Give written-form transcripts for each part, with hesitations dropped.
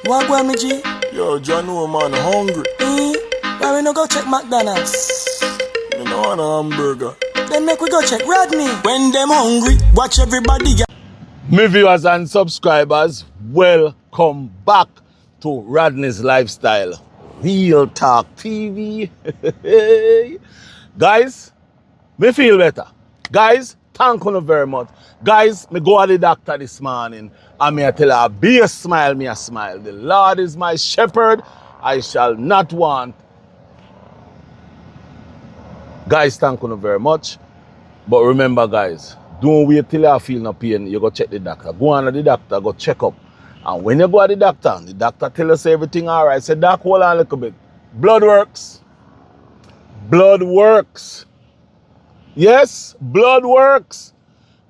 What go me G? Yo, John, no man, hungry. Why we no go check McDonald's? Me no want a hamburger. Then make we go check Rodney. When them hungry, watch everybody. Me viewers and subscribers, welcome back to Rodney's Lifestyle Real Talk TV. Guys, me feel better. Guys, thank you very much. Guys, me go to the doctor this morning and me tell her, be a smile, me a smile. The Lord is my shepherd, I shall not want. Guys, thank you very much. But remember, guys, don't wait till you feel no pain. You go check the doctor. Go on to the doctor, go check up. And when you go to the doctor tell us everything all right. Say, doc, hold on a little bit. Blood works. Blood works. Yes, blood works.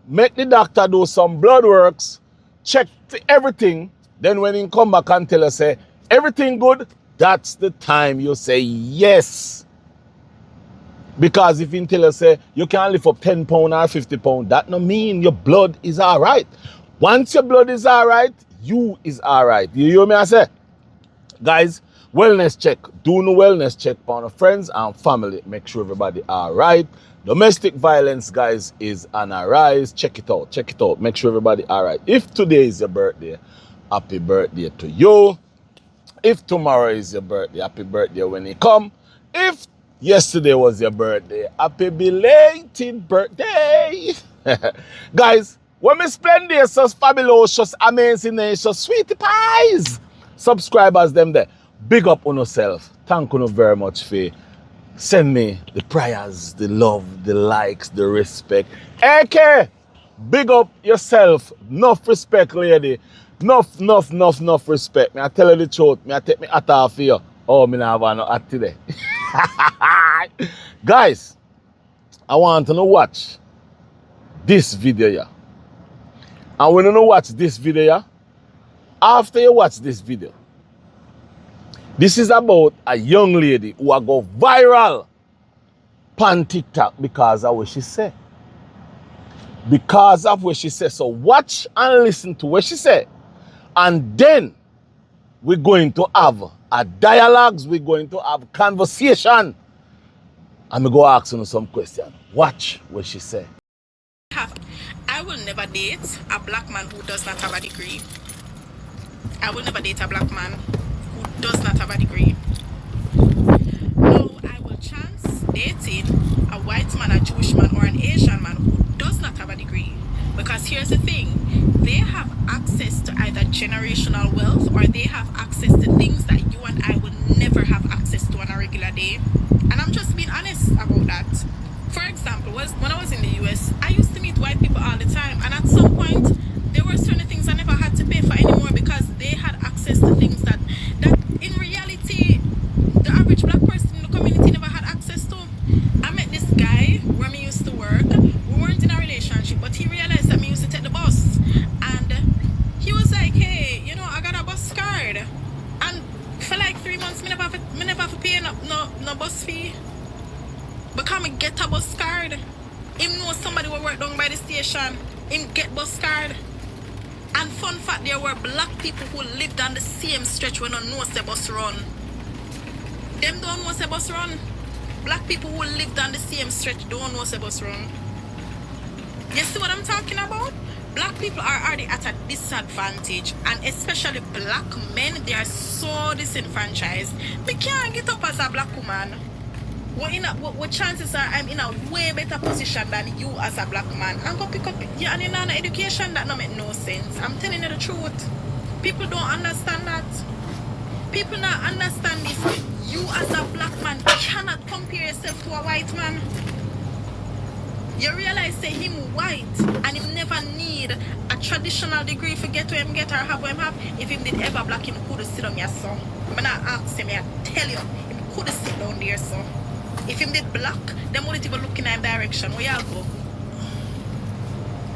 Make the doctor do some blood works. Check everything. Then when he come back and tell us, say, everything good, that's the time you say yes. Because if you tell us, say, you can lift up 10 pounds or 50 pounds, that no mean your blood is all right. Once your blood is all right, you is all right. You hear me I say? Guys, wellness check. Do no wellness check for our friends and family. Make sure everybody all right. Domestic violence, guys, is on a rise. Check it out. Check it out. Make sure everybody all right. If today is your birthday, happy birthday to you. If tomorrow is your birthday, happy birthday when you come. If yesterday was your birthday, happy belated birthday. Guys, when me spend this, so fabulous, just amazing, so sweetie pies. Subscribers, them there. Big up on yourself. Thank you very much for send me the prayers, the love, the likes, the respect. AK, big up yourself. Enough respect, lady. Enough respect. Me I tell you the truth. Me I take me hat off for you. Oh, me not have no hat today. Guys, I want to watch this video here. And when you watch this video here, after you watch this video, this is about a young lady who will go viral on TikTok because of what she said. Because of what she said. So watch and listen to what she said. And then we're going to have a dialogues, we're going to have conversation. And we go ask her some question. Watch what she said. I will never date a black man who does not have a degree. I will never date a black man who does not have a degree. No, I will chance dating a white man, a Jewish man, or an Asian man who does not have a degree. Because here's the thing, they have access to either generational wealth or they have access to things that you and I will never have access to on a regular day. And I'm just being honest about that. For example, when I was in the US, I used to meet white people all the time, and at some point there were certain things I never had to pay for anymore because they had access to things that in reality the average black person in the community never had access to. I met this guy where me used to work. We weren't in a relationship, but he realized that me used to take the bus, and he was like, hey, you know, I got a bus card, and for like 3 months me never have to pay no bus fee. Because me get a bus card. Him know somebody will work down by the station. Him get bus card. And fun fact, there were black people who lived on the same stretch when no know the bus run. Them don't know the bus run. Black people who lived on the same stretch don't know the bus run. You see what I'm talking about? Black people are already at a disadvantage, and especially black men, they are so disenfranchised. We can't get up as a black woman. What chances are I'm in a way better position than you as a black man? I'm going to pick up you and in an education that don't make no sense. I'm telling you the truth. People don't understand that. People not understand this. You as a black man cannot compare yourself to a white man. You realize say him white and him never need a traditional degree to get where him get or have where him have. If him did ever black, him could sit on your son. I'm not asking me, I tell you, him could sit down there, son. If him did black, them wouldn't even look in that direction. Where y'all go?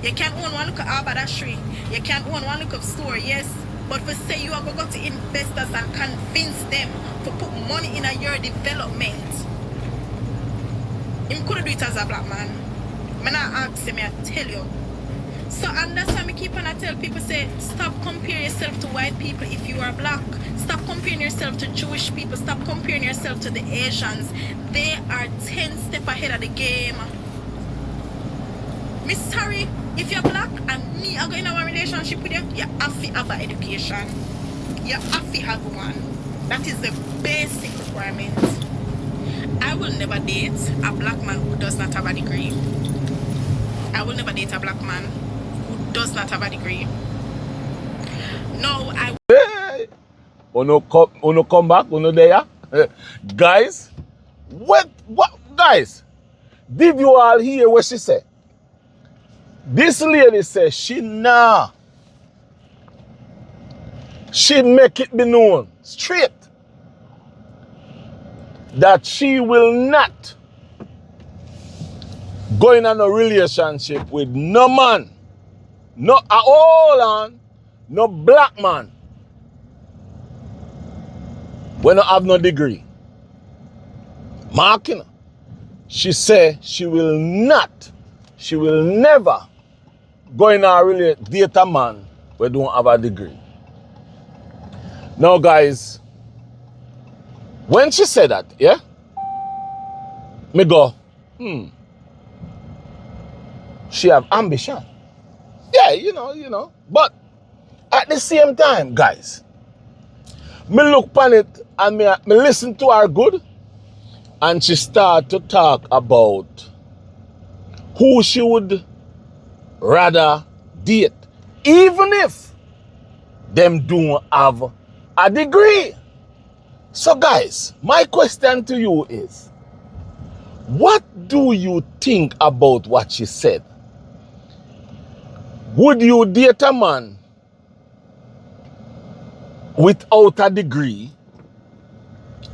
You can't own one look at haberdashery. You can't own one look at store, yes. But for say you are going to go to investors and convince them to put money in your development. Him could do it as a black man. I'm not asking me, I tell you. So and that's why I keep on I tell people say stop comparing yourself to white people if you are black. Stop comparing yourself to Jewish people. Stop comparing yourself to the Asians. They are 10 steps ahead of the game. Me sorry, if you're black and me are going in a relationship with you, you have to have an education. You have to have one. That is the basic requirement. I will never date a black man who does not have a degree. I will never date a black man who does not have a degree. No, I Hey, uno come back, uno there. Guys, what, guys, did you all hear what she said? This lady says she make it be known straight that she will not go in a relationship with no man, no no black man when I have no degree. Marking her. She said she will never go in a date a man who don't have a degree. Now guys, when she said that, yeah, me go, she have ambition. Yeah, you know. But at the same time, guys, me look upon it and me listen to her good, and she start to talk about who she would rather date, even if them don't have a degree. So guys, my question to you is, what do you think about what she said? Would you date a man without a degree?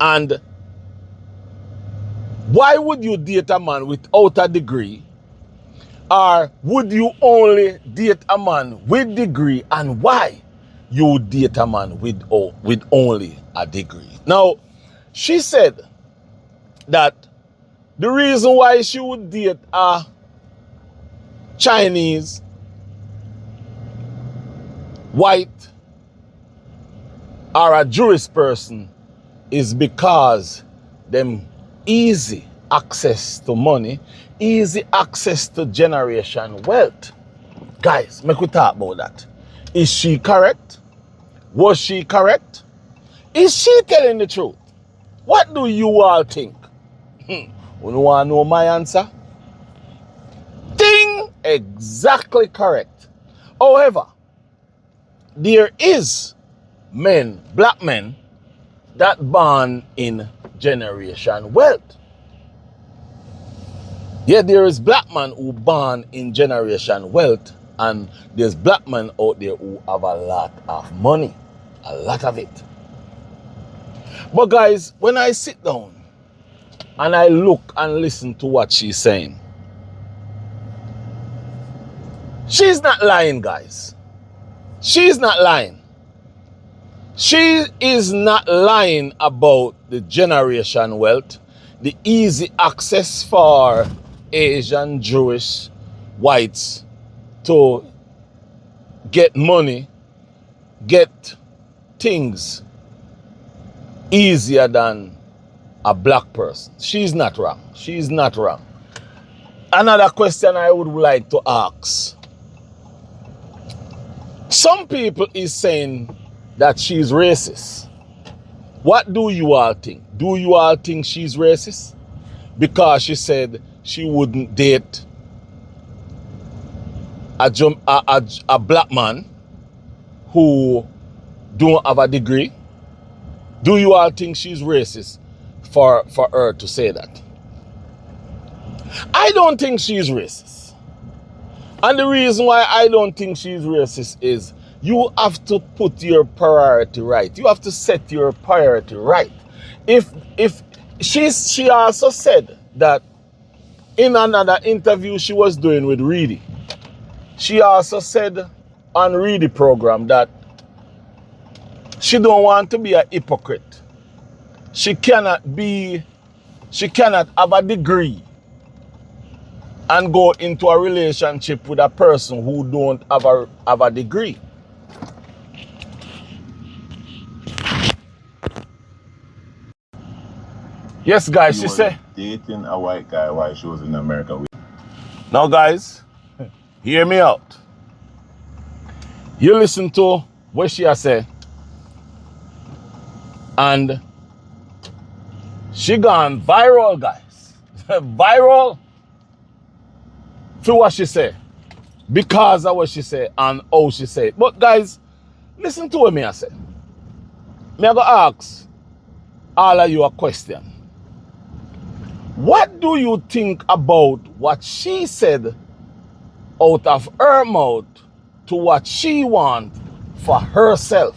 And why would you date a man without a degree? Or would you only date a man with degree, and why you date a man with only a degree? Now, she said that the reason why she would date a Chinese, white, or a Jewish person is because them easy access to money, easy access to generation wealth. Guys, make we talk about that. Is she correct? Was she correct? Is she telling the truth? What do you all think? You want to know my answer? Ding! Exactly correct. However, there is men, black men, that born in generation wealth. Yeah, there is black man who born in generation wealth, and there's black men out there who have a lot of money, a lot of it. But guys, when I sit down and I look and listen to what she's saying, she's not lying, guys. She's not lying. She is not lying about the generation wealth, the easy access for Asian, Jewish, whites to get money, get things easier than a black person. She's not wrong. She's not wrong. Another question I would like to ask. Some people is saying that she's racist. What do you all think? Do you all think she's racist? Because she said she wouldn't date a black man who don't have a degree. Do you all think she's racist for her to say that? I don't think she's racist. And the reason why I don't think she's racist is you have to put your priority right. You have to set your priority right. If she also said that in another interview she was doing with Reedy, she also said on Reedy program that she don't want to be a hypocrite. She cannot have a degree and go into a relationship with a person who don't have a degree. Yes, guys, she say. Dating a white guy while she was in America. Now, guys, hear me out. You listen to what she has said, and she gone viral, guys. Viral for what she said, because of what she said and how she said. But guys, listen to what me I say. Me I go ask all of you a question. What do you think about what she said out of her mouth to what she want for herself?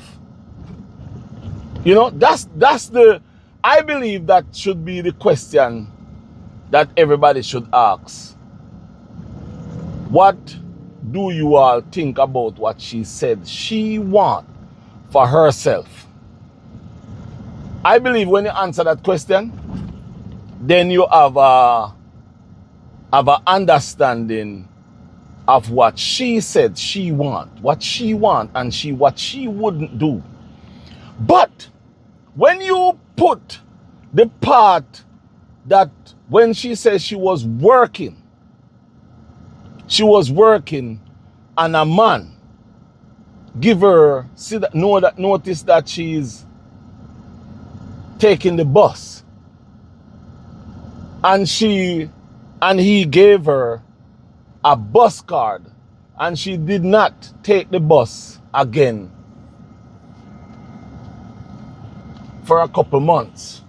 You know, that's the, I believe that should be the question that everybody should ask. What do you all think about what she said she want for herself? I believe when you answer that question, then you have a understanding of what she said she want, and what she wouldn't do. But when you put the part that when she says she was working and a man give her, notice that she's taking the bus, and he gave her a bus card, and she did not take the bus again for a couple months.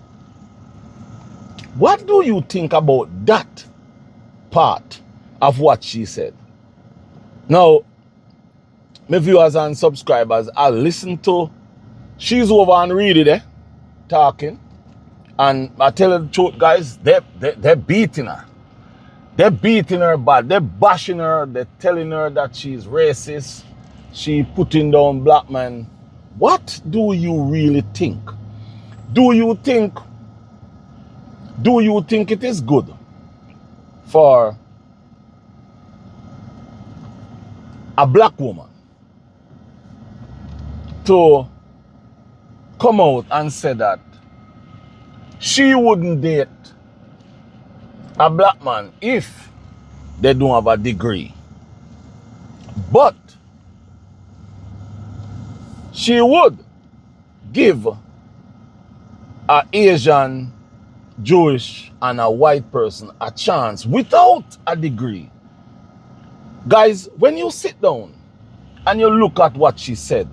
What do you think about that part of what she said? Now, my viewers and subscribers, I listen to, she's over and read it, talking. And I tell you the truth, guys, they're beating her. They're beating her bad. They're bashing her. They're telling her that she's racist. She putting down black men. What do you really think? Do you think it is good for a black woman to come out and say that she wouldn't date a black man if they don't have a degree, but she would give an Asian, Jewish, and a white person a chance without a degree? Guys, when you sit down and you look at what she said,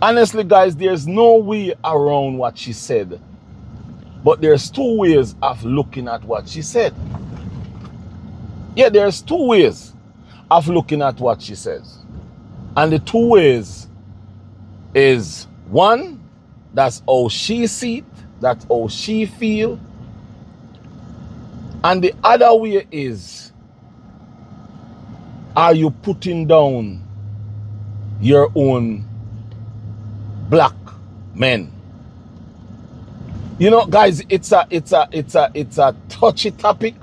honestly, guys, there's no way around what she said. But there's two ways of looking at what she said. Yeah, there's two ways of looking at what she says. And the two ways is, one, that's how she see it, that's how she feel. And the other way is, are you putting down your own black men? You know, guys, it's a touchy topic.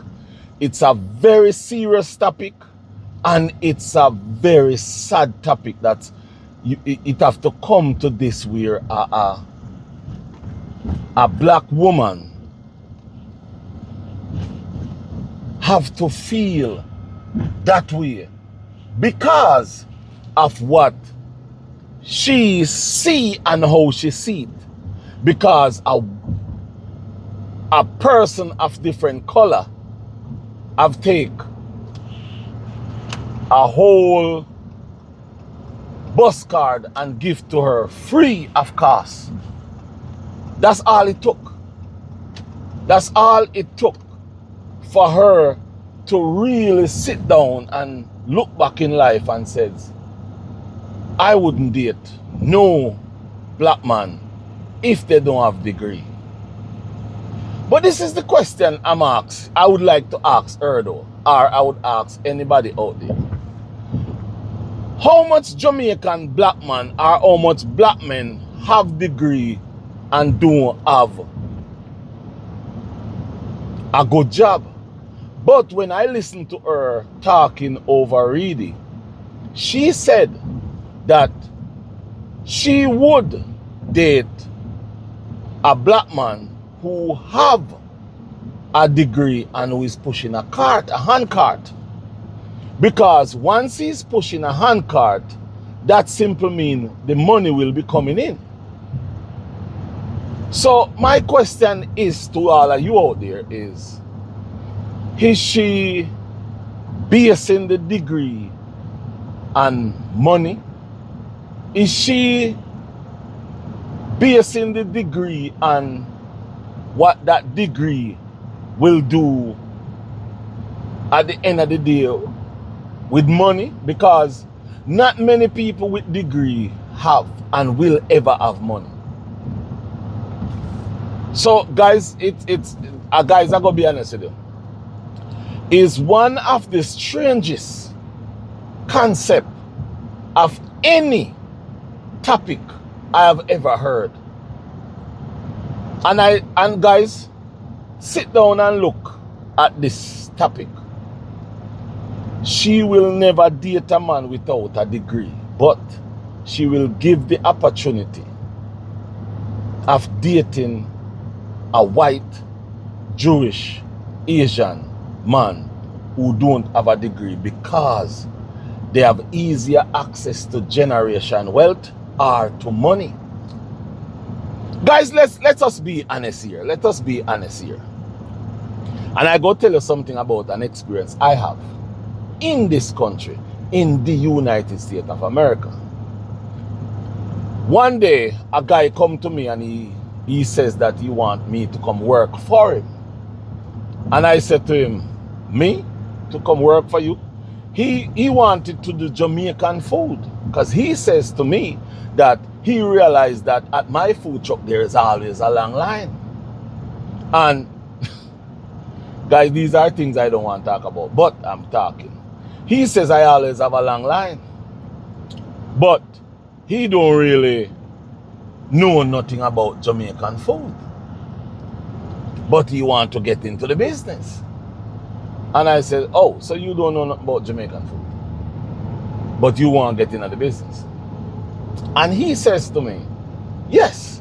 It's a very serious topic, and it's a very sad topic that it have to come to this where a black woman have to feel that way because of what she see and how she see it. Because a person of different color have take a whole bus card and give to her free of cost. That's all it took. That's all it took for her to really sit down and look back in life and says, I wouldn't date no black man if they don't have degree. But this is the question I would like to ask her though, or I would ask anybody out there. How much Jamaican black man or how much black men have degree and don't have a good job. But when I listened to her talking over Reedy, she said that she would date a black man who have a degree and who is pushing a hand cart. Because once he's pushing a hand cart, that simply means the money will be coming in. So my question is to all of you out there is she basing the degree on money? Is she basing the degree on what that degree will do at the end of the day with money? Because not many people with degree have and will ever have money. So guys, guys, I gotta be honest with you, is one of the strangest concept of any topic I have ever heard. And guys, sit down and look at this topic. She will never date a man without a degree, but she will give the opportunity of dating a white, Jewish, Asian man who don't have a degree because they have easier access to generation wealth or to money. Guys, let us be honest here. Let us be honest here. And I go tell you something about an experience I have in this country, in the United States of America. One day, a guy come to me and he says that he want me to come work for him. And I said to him, me? To come work for you? He wanted to do Jamaican food because he says to me that he realized that at my food truck there is always a long line. And guys, these are things I don't want to talk about, but I'm talking. He says I always have a long line, but he don't really know nothing about Jamaican food, but he want to get into the business. And I said, oh, so you don't know nothing about Jamaican food, but you want to get into the business? And he says to me, yes.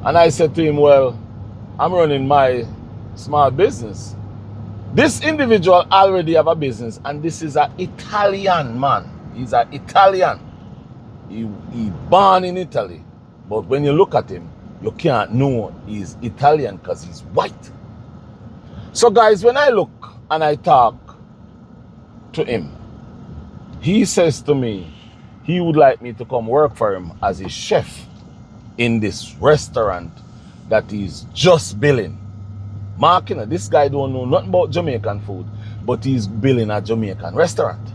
And I said to him, well, I'm running my small business. This individual already have a business, and this is an Italian man. He's an Italian. He born in Italy. But when you look at him, you can't know he's Italian because he's white. So guys, when I look and I talk to him, he says to me, he would like me to come work for him as his chef in this restaurant that he's just building. Mark, you know, this guy don't know nothing about Jamaican food, but he's building a Jamaican restaurant.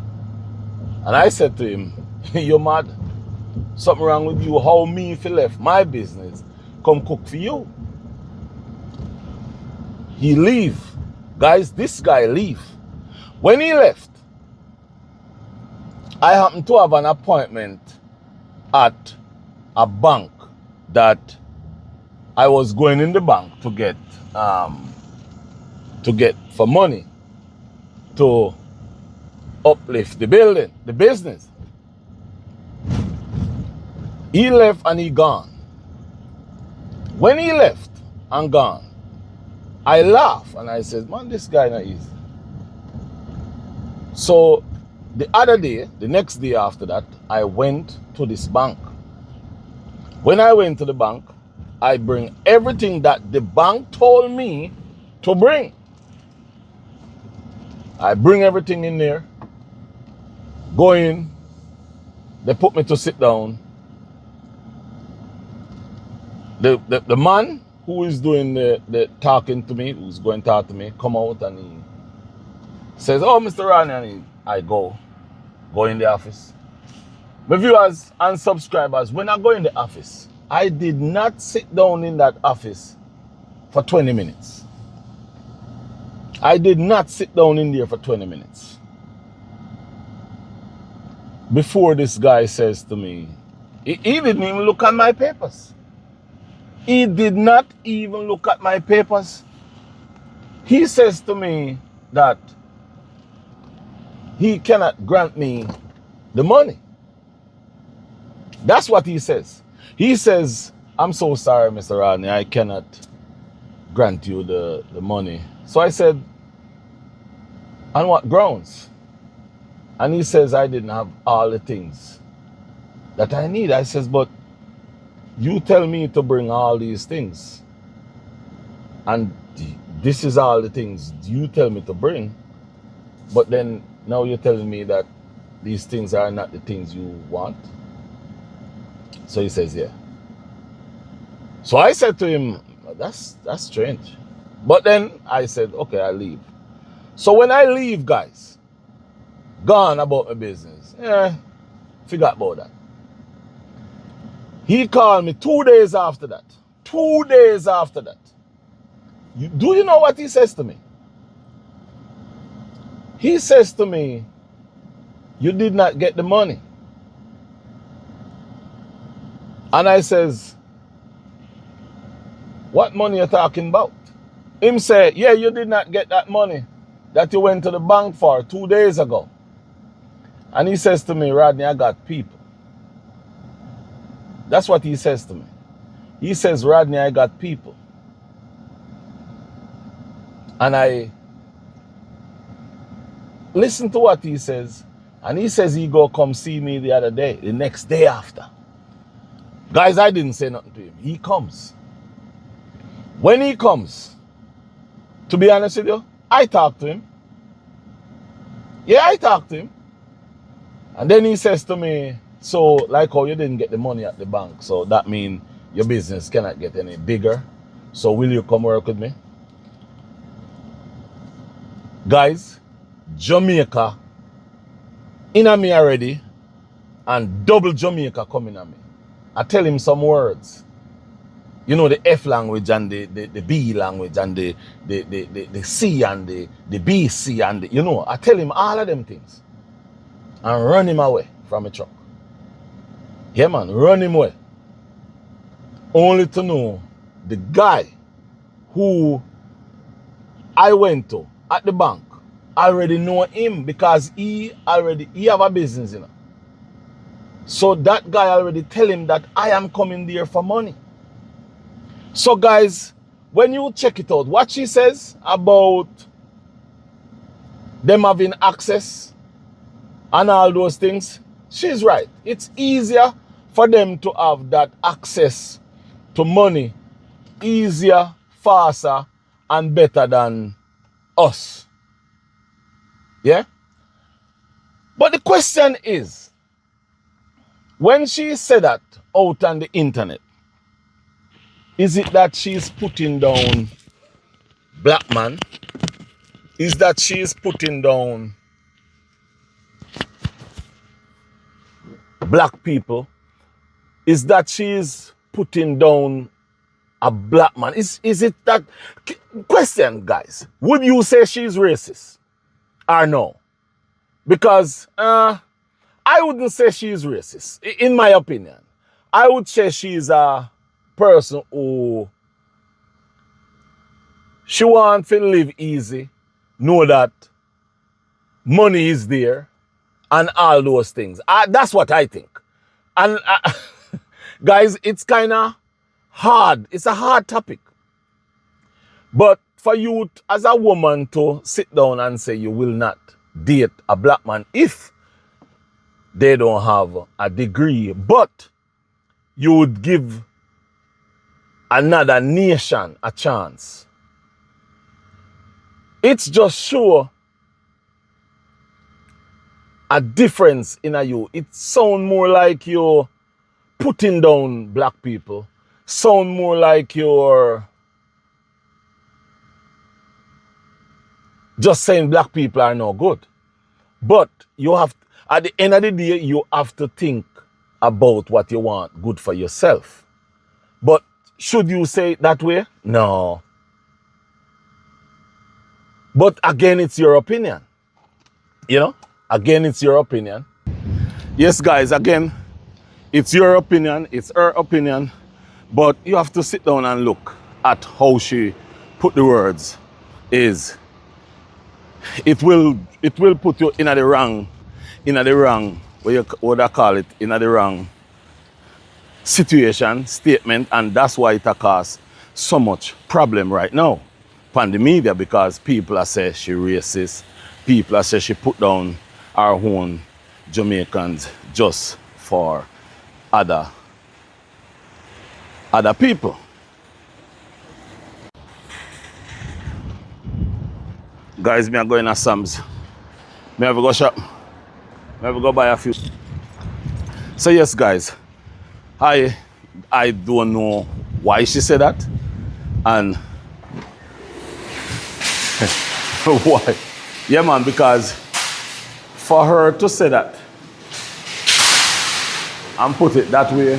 And I said to him, you're mad. Something wrong with you. How me if he left my business, come cook for you? He leave. Guys, this guy leave. When he left, I happened to have an appointment at a bank that I was going in the bank to get for money to uplift the building, the business. He left and he gone. When he left and gone, I laughed and I said, man, this guy not easy. So the other day, the next day after that, I went to this bank. When I went to the bank, I bring everything that the bank told me to bring. I bring everything in there, go in, they put me to sit down. The man who is doing the talking to me, who's going to talk to me, come out and he says, oh, Mr. Rodney, and I go in the office. My viewers and subscribers, when I go in the office, I did not sit down in that office for 20 minutes. I did not sit down in there for 20 minutes. Before this guy says to me, he didn't even look at my papers. He did not even look at my papers. He says to me that he cannot grant me the money. That's what he says. He says, I'm so sorry, Mr. Rodney, I cannot grant you the money. So I said, on what grounds? And he says, I didn't have all the things that I need. I says, but you tell me to bring all these things. And this is all the things you tell me to bring. But then now you're telling me that these things are not the things you want. So he says, yeah. So I said to him, that's strange. But then I said, okay, I'll leave. So when I leave, guys, gone about my business. Forgot about that. He called me 2 days after that. 2 days after that. Do you know what he says to me? He says to me, you did not get the money. And I says, what money you talking about? Him say, yeah, you did not get that money that you went to the bank for 2 days ago. And he says to me, Rodney, I got people. That's what he says to me. He says, Rodney, I got people. And I listen to what he says. And he says he go come see me the other day, the next day after. Guys, I didn't say nothing to him. He comes. When he comes, to be honest with you, I talk to him. Yeah, I talk to him. And then he says to me, so like how you didn't get the money at the bank, so that means your business cannot get any bigger. So will you come work with me? Guys, Jamaica in a me already, and double Jamaica coming at me. I tell him some words. You know, the F language and the B language and the C and the BC and the, you know, I tell him all of them things. And run him away from a truck. Yeah, man, run him away. Only to know the guy who I went to at the bank, I already know him because he have a business, you know. So that guy already tell him that I am coming there for money. So guys, when you check it out, what she says about them having access and all those things, she's right. It's easier for them to have that access to money, easier, faster, and better than us. Yeah? But the question is, when she said that out on the internet, is it that she's putting down black man? Is that she's putting down black people? Is that she's putting down a black man? Is it that? Question, guys. Would you say she's racist or no? Because I wouldn't say she's racist. In my opinion, I would say she's a person who she wants to live easy, know that money is there, and all those things. That's what I think. And guys, it's kind of hard. It's a hard topic. But for you as a woman to sit down and say you will not date a black man if they don't have a degree, but you would give another nation a chance. It's just show a difference in you. It sounds more like you're putting down black people. Sound more like you're just saying black people are no good. But you have, at the end of the day, you have to think about what you want good for yourself. But should you say it that way? No. But again, it's your opinion. You know? Again, it's your opinion. Yes, guys, again, it's your opinion. It's her opinion. But you have to sit down and look at how she put the words. is it will put you in the wrong what I call it, in the wrong situation, statement, and that's why it cause so much problem right now on the media, because people are say she racist, people are say she put down our own Jamaicans just for other people. Guys, me are going to Sam's. Me have to go shop. Me have to go buy a few. So yes, guys, I don't know why she said that, and why. Yeah, man, because for her to say that and put it that way,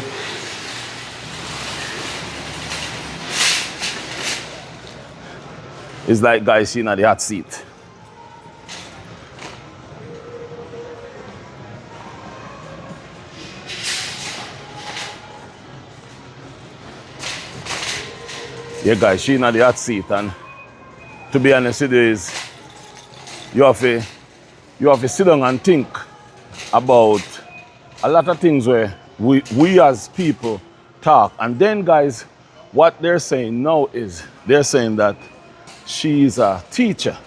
it's like, guys, she in the hot seat. Yeah, guys, she in the hot seat, and to be honest with you, is you have to sit down and think about a lot of things where we as people talk. And then, guys, what they're saying now is they're saying that she's a teacher,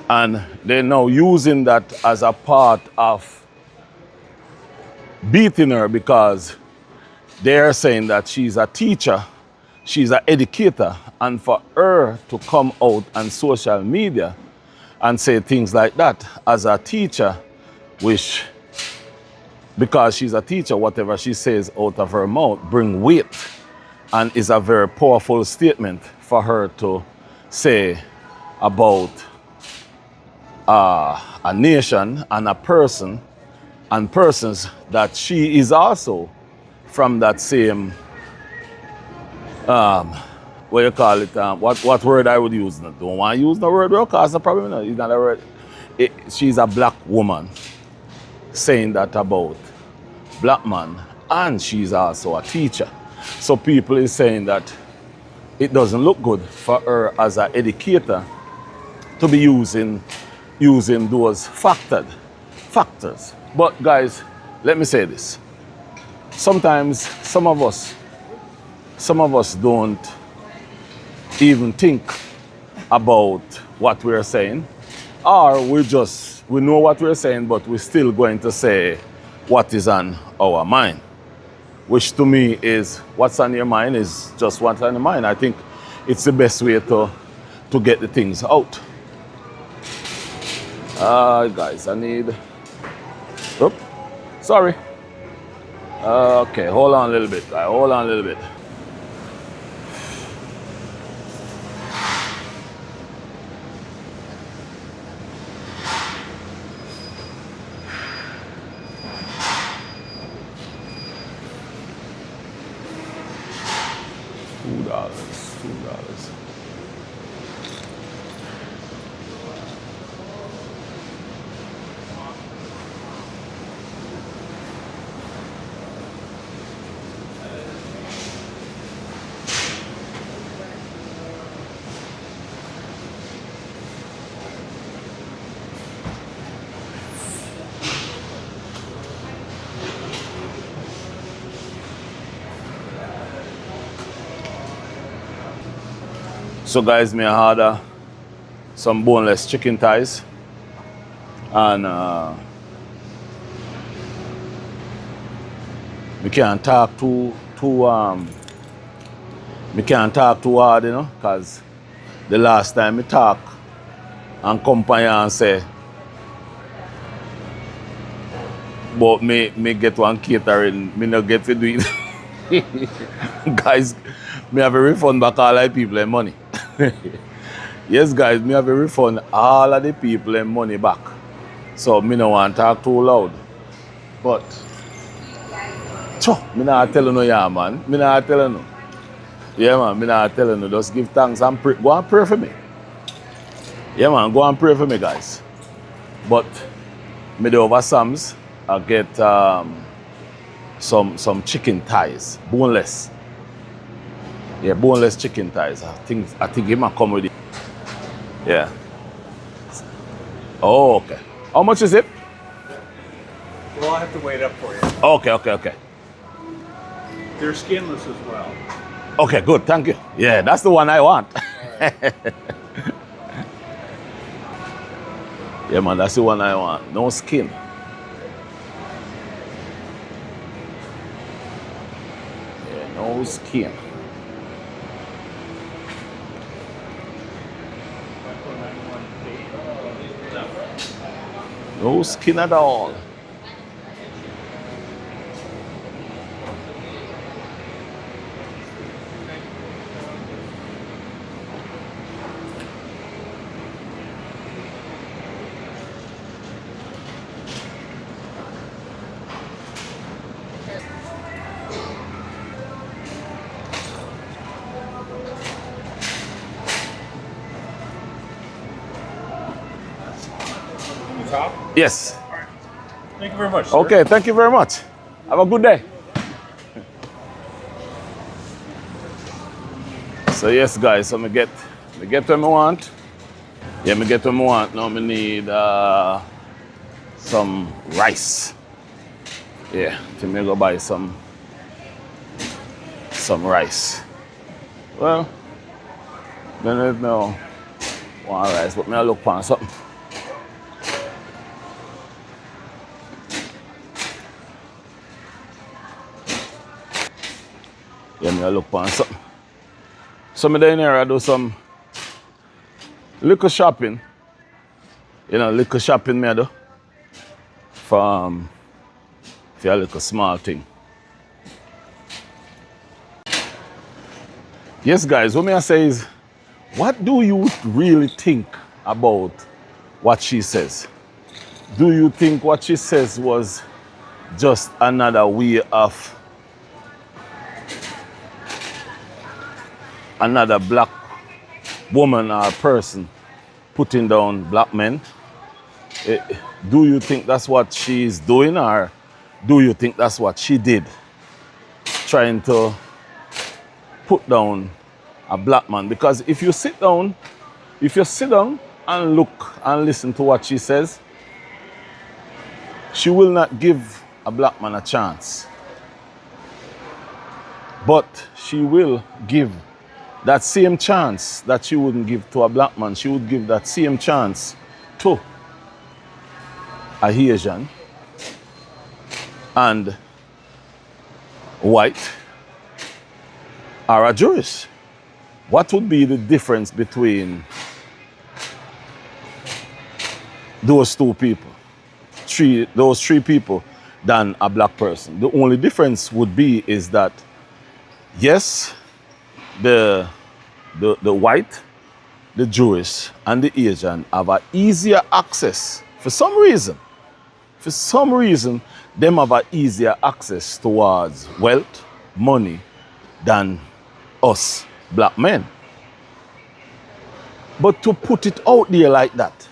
and they're now using that as a part of beating her, because they're saying that she's a teacher, she's an educator, and for her to come out on social media and say things like that as a teacher, which, because she's a teacher, whatever she says out of her mouth bring weight, and is a very powerful statement for her to say about a nation and a person and persons that she is also from that same what you call it, what word I would use. Don't want to use the word because the problem is not a word. She's a black woman saying that about black man, and she's also a teacher. So people is saying that it doesn't look good for her as an educator to be using those factors. But guys, let me say this. Sometimes some of us don't even think about what we're saying, or we know what we're saying, but we're still going to say what is on our mind, which to me is what's on your mind is just what's on your mind. I think it's the best way to get the things out. Guys, I need, oops, sorry. Okay, hold on a little bit, guys, hold on a little bit. $2. So guys, me order some boneless chicken thighs, and we can't talk too hard, you know, because the last time we talk and company and say, but me get one catering, me not get to do it. Guys, me have a refund back all the people and money. Yes, guys, me have a refund all of the people and money back. So me no want to talk too loud. But me not telling you, yeah, man. Me not telling you. Yeah, man, me not telling you. Just give thanks and pray. Go and pray for me. Yeah, man, go and pray for me, guys. But me do over Sam's, I get some chicken thighs, boneless. Yeah, boneless chicken thighs. I think it might come with it. Yeah. Oh, okay. How much is it? Well, I'll have to wait up for you. Okay, okay, okay. They're skinless as well. Okay, good. Thank you. Yeah, that's the one I want. Yeah, man, that's the one I want. No skin. Yeah, no skin. No skin at all. Top? Yes. Thank you very much, sir. Okay, thank you very much. Have a good day. So yes, guys, so me get what I want. Yeah, me get what I want. Now me need some rice. Yeah, to me go buy some rice. Well, I don't know want rice, but me I look for something. Yeah, me I look for something. So me down here I do some liquor shopping. You know, liquor shopping me I do. From a little small thing. Yes, guys, what may I say is, what do you really think about what she says? Do you think what she says was just another way of another black woman or person putting down black men? Do you think that's what she's doing, or do you think that's what she did? Trying to put down a black man? Because if you sit down and look and listen to what she says, she will not give a black man a chance. But she will give that same chance that she wouldn't give to a black man. She would give that same chance to a Asian and white or a Jewish. What would be the difference between those two people, those three people, than a black person? The only difference would be is that, yes, the white, the Jewish, and the Asian have an easier access for some reason. For some reason, them have an easier access towards wealth, money, than us black men. But to put it out there like that,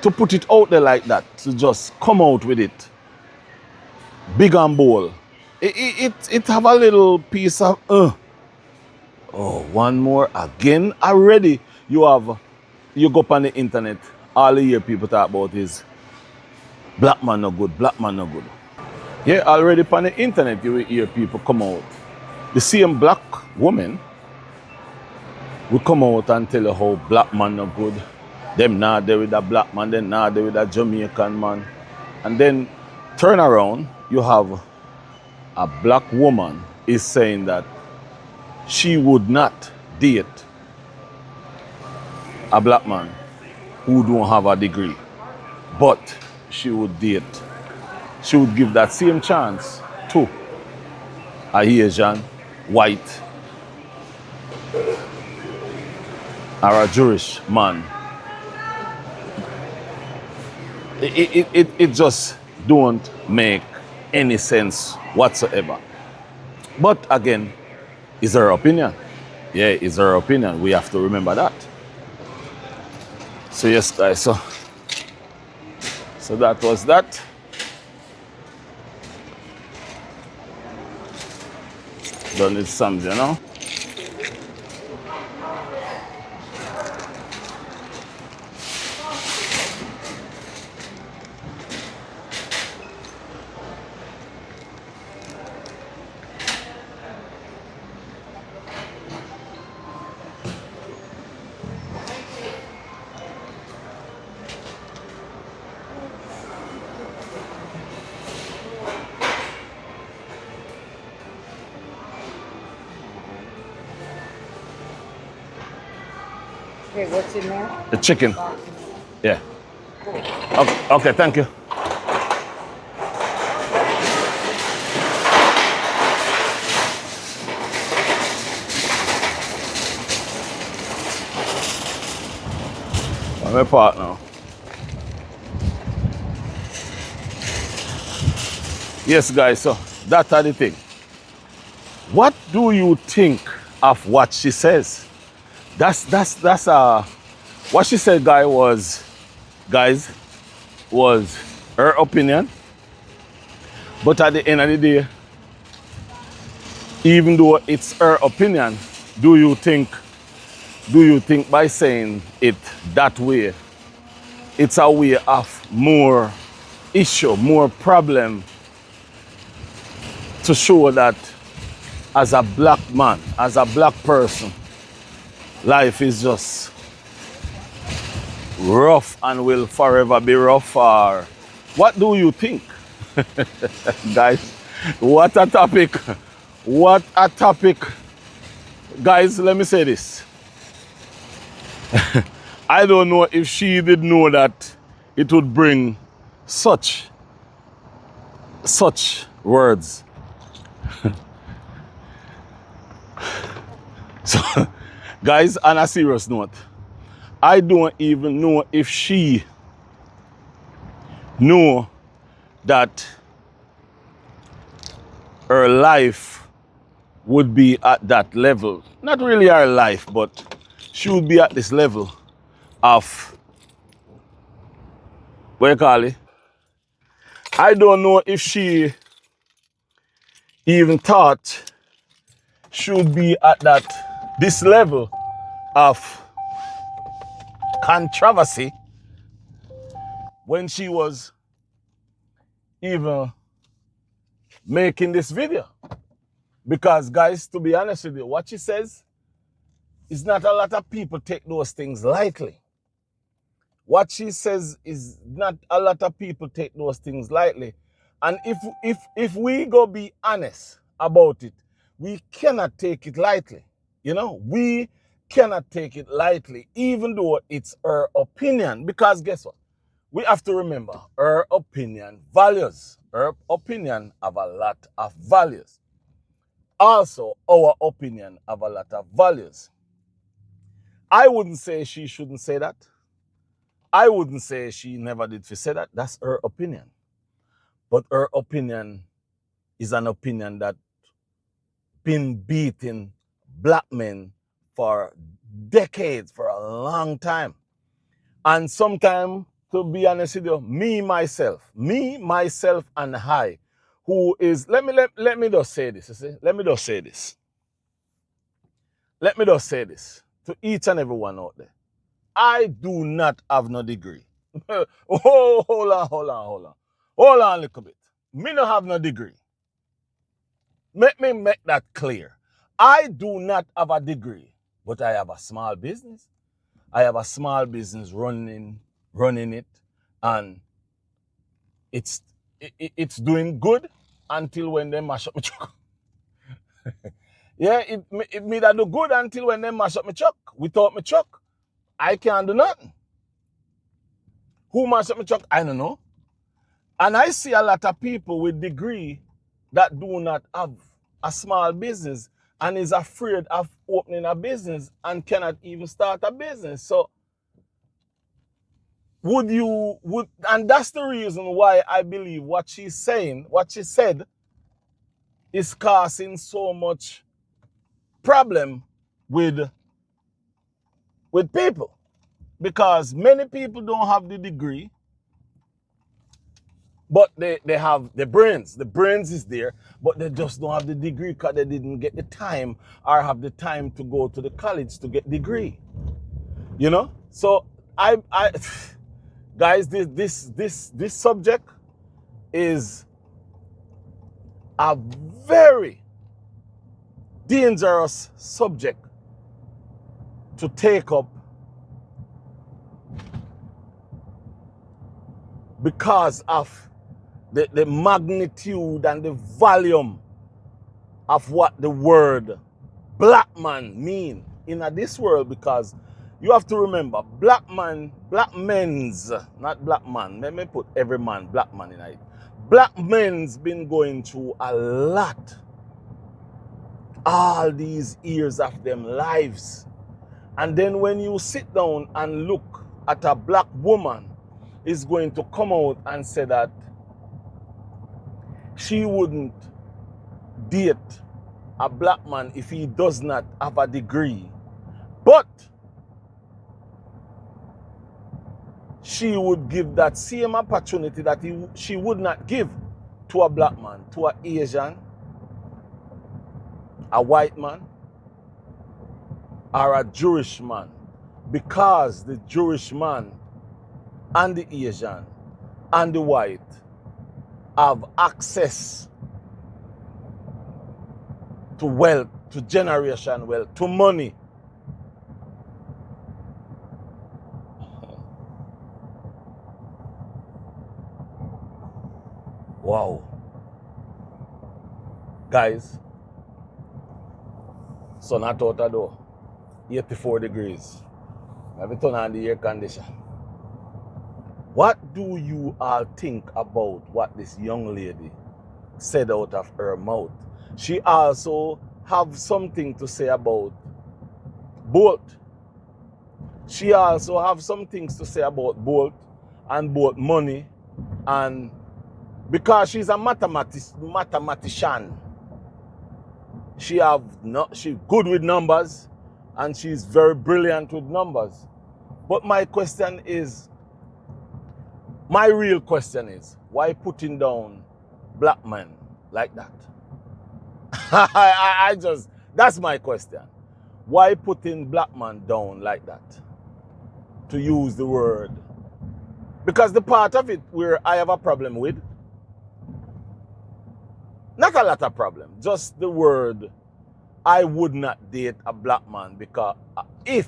to just come out with it, big and bold, it have a little piece of, oh, one more again already. You go up on the internet, all you hear people talk about is black man no good, black man no good. Yeah, already on the internet you will hear people come out. The same black woman will come out and tell you how black man no good. Them not there with a black man, them not there with a Jamaican man. And then turn around, you have a black woman is saying that she would not date a black man who don't have a degree, but she would give that same chance to a Asian, white, or a Jewish man. It just don't make any sense whatsoever. But again, it's her opinion. Yeah, it's her opinion. We have to remember that. So yes, guys, so that was that. Done with some, you know. Okay, what's in there? The chicken. Yeah. Okay, thank you. I'm a part now. Yes, guys, so that's the thing. What do you think of what she says? That's what she said, guys, was her opinion. But at the end of the day, even though it's her opinion, do you think by saying it that way, it's a way of more issue, more problem to show that as a black man, as a black person, life is just rough and will forever be rough? Or what do you think? Guys, what a topic. What a topic. Guys, let me say this. I don't know if she did know that it would bring such words. So, guys, on a serious note, I don't even know if she knew that her life would be at that level. Not really her life, but she would be at this level of, what you call it? I don't know if she even thought she would be at this level of controversy when she was even making this video. Because, guys, to be honest with you, what she says is not a lot of people take those things lightly. What she says is not a lot of people take those things lightly. And if we go be honest about it, we cannot take it lightly. You know, we cannot take it lightly, even though it's her opinion. Because guess what? We have to remember, her opinion values. Her opinion have a lot of values. Also, our opinion have a lot of values. I wouldn't say she shouldn't say that. I wouldn't say she never did say that. That's her opinion. But her opinion is an opinion that been beating black men for decades, for a long time. And sometimes, to be honest with you, me, myself and I, who is, let me just say this, you see? Let me just say this to each and every one out there. I do not have no degree. Oh, hold on a little bit. Me no have no degree. Let me make that clear. I do not have a degree, but I have a small business. I have a small business running it, and it's doing good until when they mash up my truck. Yeah, it me that do good until when they mash up my truck. Without my truck, I can't do nothing. Who mash up my truck? I don't know. And I see a lot of people with degree that do not have a small business and is afraid of opening a business and cannot even start a business. So and that's the reason why I believe what she said is causing so much problem with people. Because many people don't have the degree, but they have the brains. The brains is there, but they just don't have the degree because they didn't get the time or have the time to go to the college to get degree. You know? So I guys, this subject is a very dangerous subject to take up because of the magnitude and the volume of what the word black man mean in this world. Because You have to remember, black men's, not black man. Let me put every man, black man in it. Black men's been going through a lot all these years of them lives. And then when you sit down and look at a black woman, is going to come out and say that she wouldn't date a black man if he does not have a degree. But she would give that same opportunity that she would not give to a black man, to an Asian, a white man, or a Jewish man, because the Jewish man and the Asian and the white have access to wealth, to generation wealth, to money. Wow. Guys, sun hot out the door. 84 degrees. Maybe turn on the air condition. What do you all think about what this young lady said out of her mouth? She also have something to say about Bolt. She also have some things to say about Bolt and Bolt money, and because she's a mathematician. She good with numbers and she's very brilliant with numbers. But my real question is, why putting down black men like that? That's my question. Why putting black man down like that? To use the word. Because the part of it where I have a problem with, not a lot of problem, just the word, I would not date a black man because if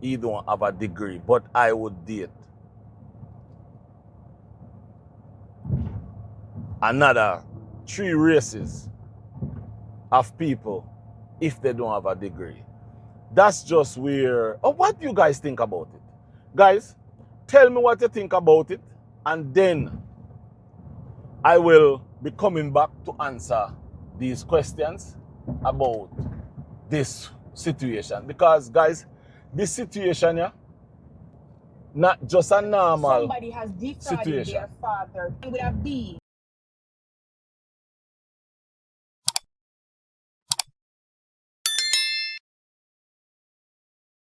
he don't have a degree, but I would date another 3 races of people if they don't have a degree. That's just where, what do you guys think about it? Guys, tell me what you think about it, and then I will be coming back to answer these questions about this situation. Because guys, this situation here, not just a normal Somebody has defrauded situation. their father with a B.